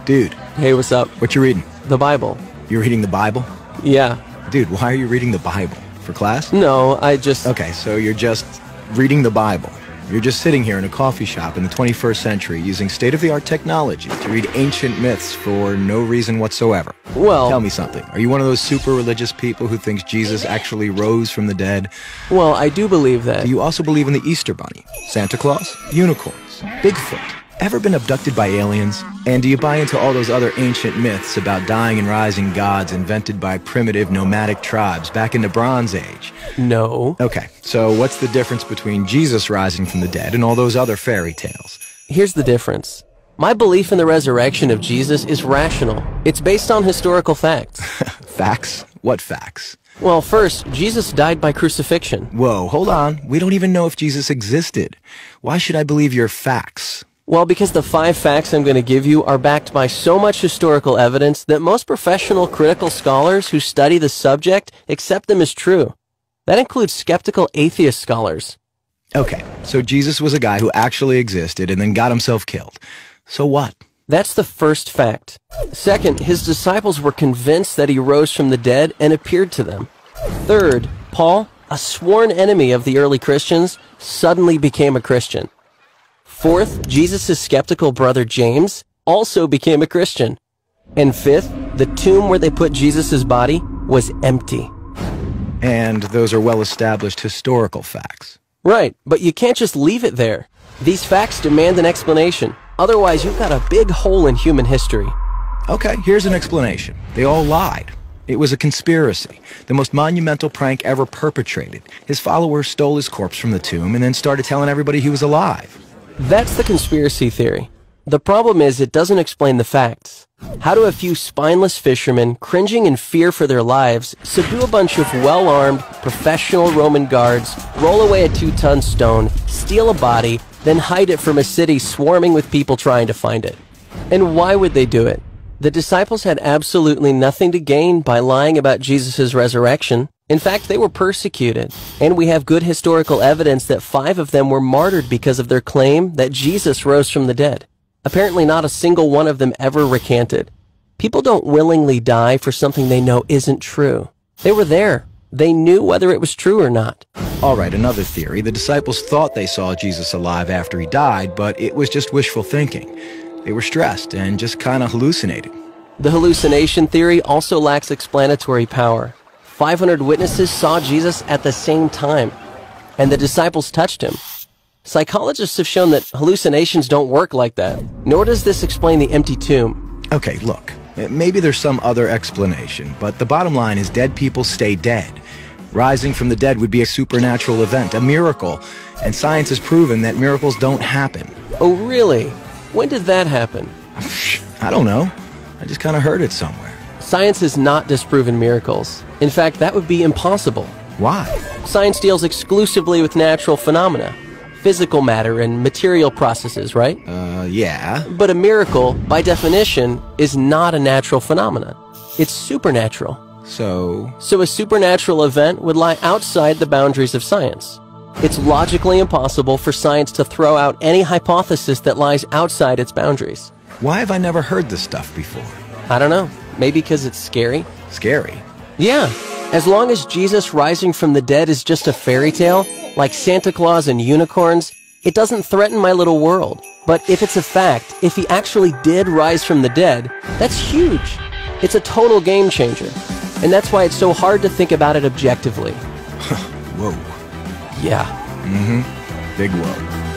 Dude. Hey, what's up? What you reading? The Bible. You're reading the Bible? Yeah. Dude, why are you reading the Bible? For class? No, I just... Okay, so you're just reading the Bible. You're just sitting here in a coffee shop in the 21st century using state-of-the-art technology to read ancient myths for no reason whatsoever. Well... Tell me something. Are you one of those super religious people who thinks Jesus actually rose from the dead? Well, I do believe that. Do you also believe in the Easter Bunny, Santa Claus, unicorns, Bigfoot? Ever been abducted by aliens? And do you buy into all those other ancient myths about dying and rising gods invented by primitive nomadic tribes back in the Bronze Age? No. Okay, so what's the difference between Jesus rising from the dead and all those other fairy tales? Here's the difference. My belief in the resurrection of Jesus is rational. It's based on historical facts. Facts? What facts? Well, first, Jesus died by crucifixion. Whoa, hold on. We don't even know if Jesus existed. Why should I believe your facts? Well, because the 5 facts I'm going to give you are backed by so much historical evidence that most professional critical scholars who study the subject accept them as true. That includes skeptical atheist scholars. Okay, so Jesus was a guy who actually existed and then got himself killed. So what? That's the first fact. Second, his disciples were convinced that he rose from the dead and appeared to them. Third, Paul, a sworn enemy of the early Christians, suddenly became a Christian. Fourth, Jesus' skeptical brother James also became a Christian. And fifth, the tomb where they put Jesus' body was empty. And those are well-established historical facts. Right, but you can't just leave it there. These facts demand an explanation. Otherwise, you've got a big hole in human history. Okay, here's an explanation. They all lied. It was a conspiracy, the most monumental prank ever perpetrated. His followers stole his corpse from the tomb and then started telling everybody he was alive. That's the conspiracy theory. The problem is it doesn't explain the facts. How do a few spineless fishermen, cringing in fear for their lives, subdue a bunch of well-armed, professional Roman guards, roll away a 2-ton stone, steal a body, then hide it from a city swarming with people trying to find it? And why would they do it? The disciples had absolutely nothing to gain by lying about Jesus' resurrection. In fact, they were persecuted, and we have good historical evidence that 5 of them were martyred because of their claim that Jesus rose from the dead. Apparently not a single one of them ever recanted. People don't willingly die for something they know isn't true. They were there. They knew whether it was true or not. All right, another theory. The disciples thought they saw Jesus alive after he died, but it was just wishful thinking. They were stressed and just kind of hallucinated. The hallucination theory also lacks explanatory power. 500 witnesses saw Jesus at the same time, and the disciples touched him. Psychologists have shown that hallucinations don't work like that, nor does this explain the empty tomb. Okay, look, maybe there's some other explanation, but the bottom line is dead people stay dead. Rising from the dead would be a supernatural event, a miracle, and science has proven that miracles don't happen. Oh, really? When did that happen? I don't know. I just kind of heard it somewhere. Science has not disproven miracles. In fact, that would be impossible. Why? Science deals exclusively with natural phenomena, physical matter and material processes, right? Yeah. But a miracle, by definition, is not a natural phenomenon. It's supernatural. So a supernatural event would lie outside the boundaries of science. It's logically impossible for science to throw out any hypothesis that lies outside its boundaries. why have I never heard this stuff before? I don't know. Maybe because it's scary? Scary? Yeah. As long as Jesus rising from the dead is just a fairy tale, like Santa Claus and unicorns, it doesn't threaten my little world. But if it's a fact, if he actually did rise from the dead, that's huge. It's a total game changer. And that's why it's so hard to think about it objectively. Whoa. Yeah. Mm-hmm. Big whoa.